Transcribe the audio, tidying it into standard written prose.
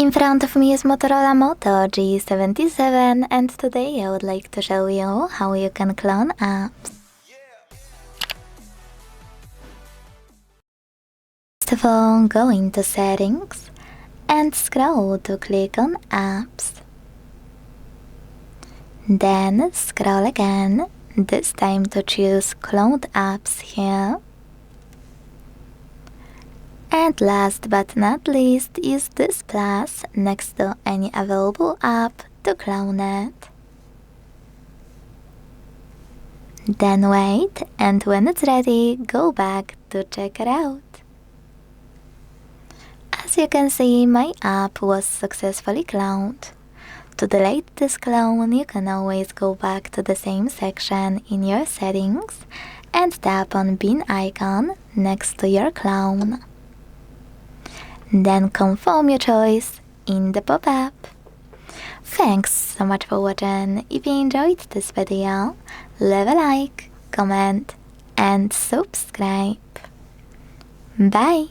In front of me is Motorola Moto G77, and today I would like to show you how you can clone apps. First of all, go into Settings and scroll to click on Apps. Then scroll again, this time to choose Cloned Apps here. And last but not least, use this plus next to any available app to clone it. Then wait, and when it's ready, go back to check it out. As you can see, my app was successfully cloned. To delete this clone, you can always go back to the same section in your settings and tap on bin icon next to your clone. Then confirm your choice in the pop-up. Thanks so much for watching. If you enjoyed this video, leave a like, comment and subscribe. Bye!